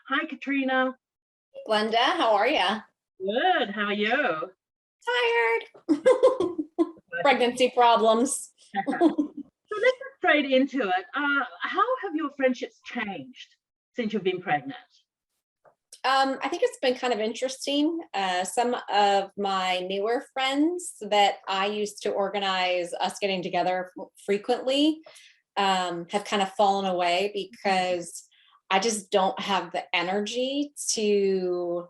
Hi, Katrina. Glenda, how are you? Good. How are you? Tired. Pregnancy problems. So let's get straight into it. How have your friendships changed since you've been pregnant? I think it's been kind of interesting. Some of my newer friends that I used to organize us getting together frequently have kind of fallen away because I just don't have the energy to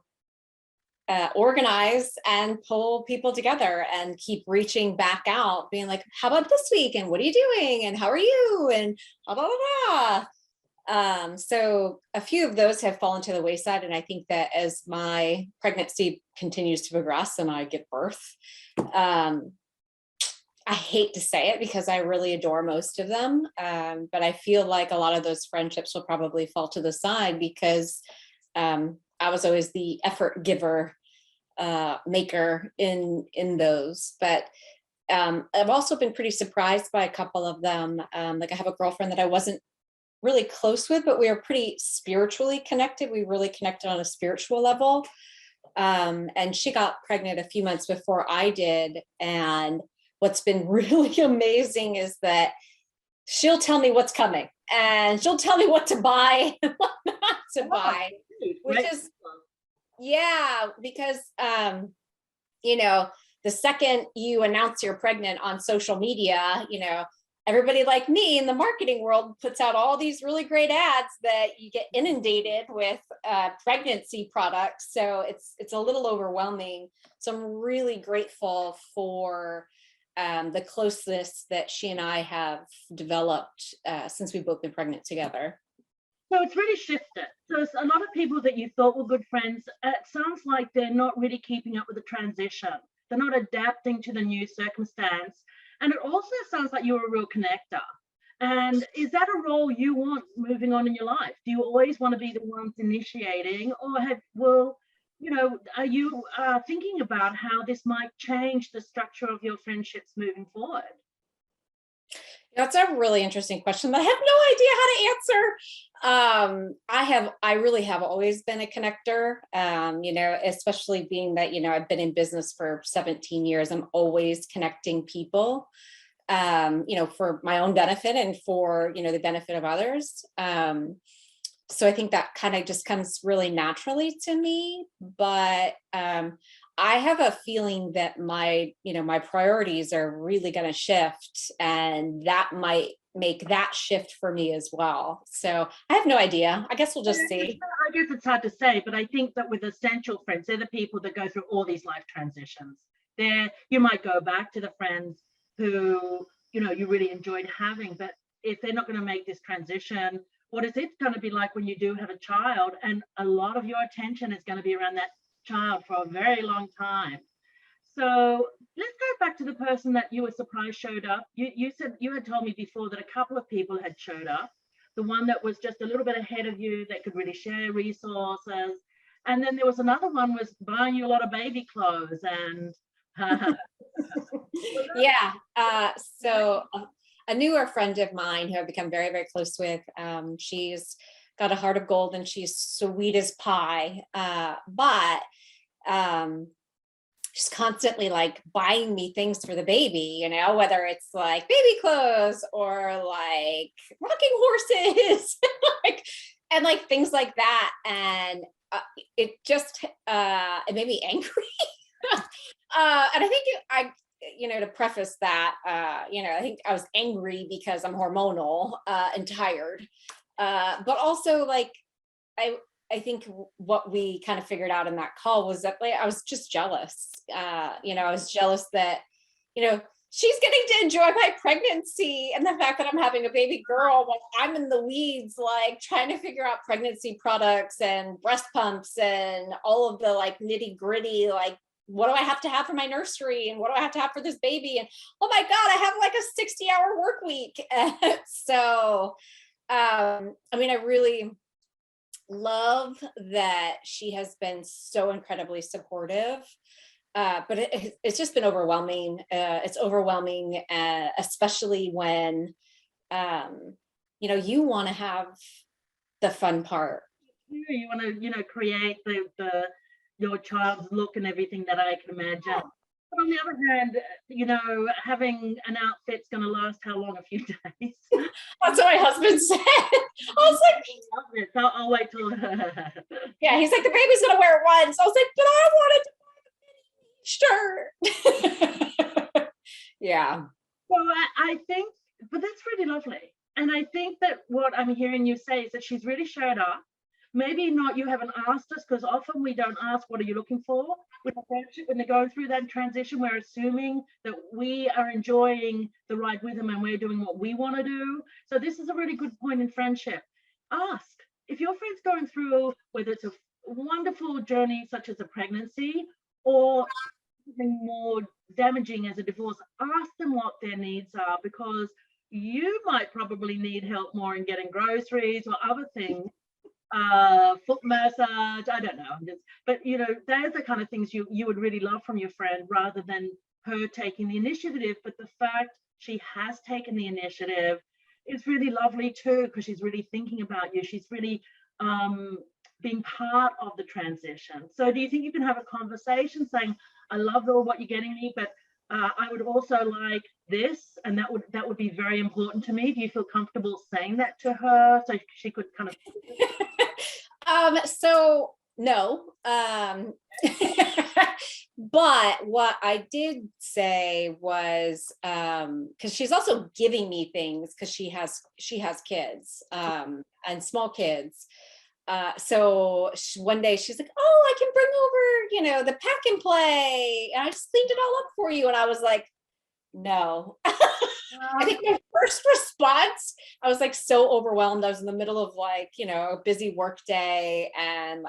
organize and pull people together and keep reaching back out, being like, how about this week? And what are you doing? And how are you? And blah, blah, blah, blah. So a few of those have fallen to the wayside. And I think that as my pregnancy continues to progress and I give birth, I hate to say it because I really adore most of them. But I feel like a lot of those friendships will probably fall to the side because I was always the effort giver, maker in those. But I've also been pretty surprised by a couple of them. Like I have a girlfriend that I wasn't really close with, but we are pretty spiritually connected. We really connected on a spiritual level. And she got pregnant a few months before I did. And what's been really amazing is that she'll tell me what's coming and she'll tell me what to buy and what not to buy, which is, yeah, because, the second you announce you're pregnant on social media, everybody like me in the marketing world puts out all these really great ads that you get inundated with pregnancy products. So it's a little overwhelming. So I'm really grateful for the closeness that she and I have developed since we've both been pregnant together. So it's really shifted. So it's a lot of people that you thought were good friends, it sounds like they're not really keeping up with the transition. They're not adapting to the new circumstance. And it also sounds like you're a real connector. And is that a role you want moving on in your life? Do you always want to be the ones initiating, or are you thinking about how this might change the structure of your friendships moving forward? That's a really interesting question that I have no idea how to answer. I really have always been a connector, especially being that, I've been in business for 17 years. I'm always connecting people, for my own benefit and for, the benefit of others. So I think that kind of just comes really naturally to me, but I have a feeling that my priorities are really going to shift, and that might make that shift for me as well. So I have no idea. I guess we'll just see. I guess it's hard to say, but I think that with essential friends, they're the people that go through all these life transitions. You might go back to the friends who, you really enjoyed having, but if they're not going to make this transition, what is it going to be like when you do have a child? And a lot of your attention is going to be around that child for a very long time. So let's go back to the person that you were surprised showed up. You said you had told me before that a couple of people had showed up. The one that was just a little bit ahead of you that could really share resources. And then there was another one was buying you a lot of baby clothes and Yeah. So a newer friend of mine who I've become very, very close with, she's got a heart of gold and she's sweet as pie. But she's constantly like buying me things for the baby, whether it's like baby clothes or like rocking horses, and like things like that. And it just, it made me angry. And I think to preface that, I think I was angry because I'm hormonal and tired. But also like, I think what we kind of figured out in that call was that like, I was just jealous. I was jealous that, she's getting to enjoy my pregnancy and the fact that I'm having a baby girl while I'm in the weeds, like trying to figure out pregnancy products and breast pumps and all of the like nitty gritty, like, what do I have to have for my nursery? And what do I have to have for this baby? And oh my God, I have like a 60-hour work week. So, I really love that she has been so incredibly supportive, but it's just been overwhelming. It's overwhelming, especially when, you want to have the fun part You want to, create your child's look and everything that I can imagine. But on the other hand, having an outfit's going to last how long? A few days. That's what my husband said. I was like, So I'll wait till. yeah, he's like, the baby's gonna wear it once. I was like, but I wanted to buy the shirt. Yeah. So I think, but that's really lovely. And I think that what I'm hearing you say is that she's really showed up. Maybe not, you haven't asked us, because often we don't ask, what are you looking for? With a friendship, when they're going through that transition, we're assuming that we are enjoying the ride with them and we're doing what we want to do. So this is a really good point in friendship. Ask if your friend's going through, whether it's a wonderful journey such as a pregnancy or something more damaging as a divorce, ask them what their needs are, because you might probably need help more in getting groceries or other things, foot massage, I don't know, but they're the kind of things you would really love from your friend, rather than her taking the initiative. But the fact she has taken the initiative is really lovely too, because she's really thinking about you. She's really being part of the transition. So do you think you can have a conversation saying, I love all what you're getting me, but I would also like this, and that would be very important to me. Do you feel comfortable saying that to her so she could kind of so no. But what I did say was, because she's also giving me things, because she has kids, and small kids. So one day she's like, oh, I can bring over, the pack and play. And I just cleaned it all up for you. And I was like, no. I think my first response, I was like so overwhelmed. I was in the middle of a busy work day, and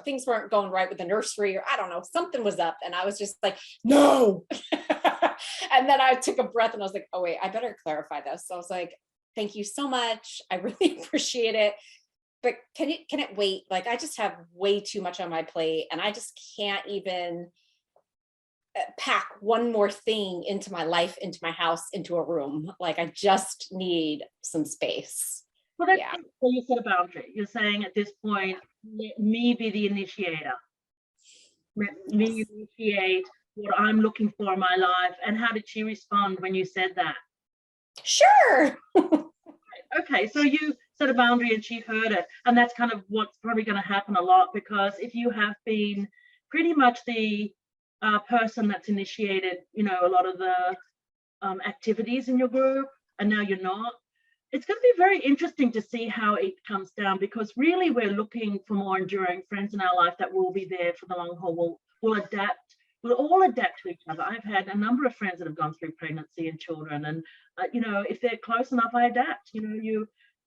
things weren't going right with the nursery, or I don't know, something was up. And I was just like, no. And then I took a breath and I was like, oh wait, I better clarify this. So I was like, thank you so much. I really appreciate it. But can it wait? Like, I just have way too much on my plate, and I just can't even pack one more thing into my life, into my house, into a room. Like, I just need some space. Well, that's so you set a boundary. You're saying at this point, let me be the initiator. Let me initiate what I'm looking for in my life. And how did she respond when you said that? Sure. Okay, so you set a boundary and she heard it. And that's kind of what's probably going to happen a lot, because if you have been pretty much the person that's initiated, a lot of the activities in your group, and now you're not, it's going to be very interesting to see how it comes down, because really we're looking for more enduring friends in our life that will be there for the long haul, will adapt. We'll all adapt to each other. I've had a number of friends that have gone through pregnancy and children, and if they're close enough, I adapt.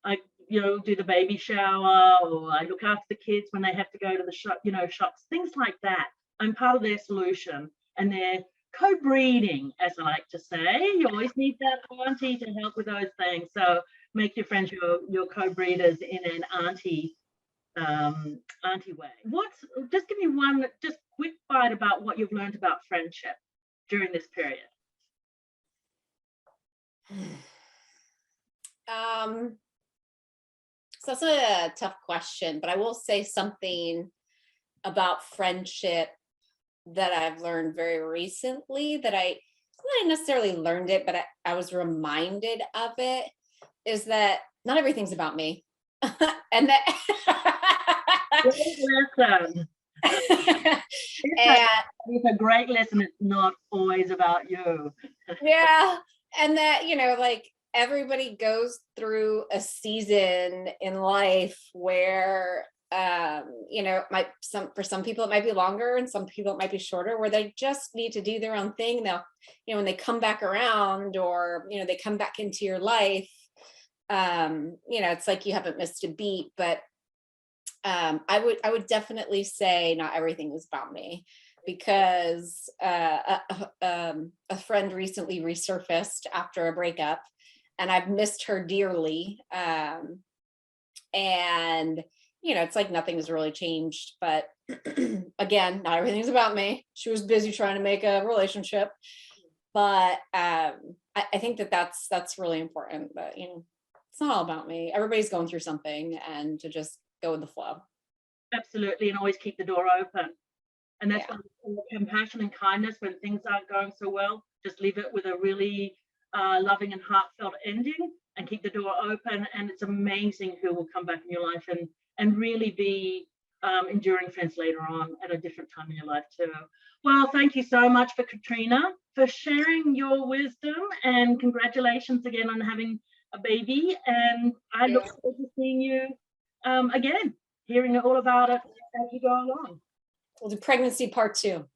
I do the baby shower, or I look after the kids when they have to go to the shop, shops, things like that. I'm part of their solution, and they're co-breeding, as I like to say. You always need that auntie to help with those things. So make your friends your co-breeders in an auntie way. Just give me one just quick bite about what you've learned about friendship during this period. So that's a tough question, but I will say something about friendship that I've learned very recently, that I not necessarily learned it, but I was reminded of it, is that not everything's about me. And that lesson. It's a great lesson. It's not always about you. Yeah. And that, everybody goes through a season in life where for some people it might be longer, and some people it might be shorter, where they just need to do their own thing. They'll, when they come back around, or they come back into your life, it's like you haven't missed a beat. But I would definitely say not everything is about me, because a friend recently resurfaced after a breakup, and I've missed her dearly. And it's like nothing's really changed. But again, not everything's about me. She was busy trying to make a relationship. But I think that's really important. But it's not all about me. Everybody's going through something, and to just go with the flow. Absolutely, and always keep the door open. And that's Yeah. why compassion and kindness, when things aren't going so well, just leave it with a really loving and heartfelt ending and keep the door open. And it's amazing who will come back in your life and really be enduring friends later on at a different time in your life too. Well, thank you so much for Katrina for sharing your wisdom, and congratulations again on having a baby. And I look forward to seeing you again, hearing all about it as you go along. We'll do pregnancy part 2.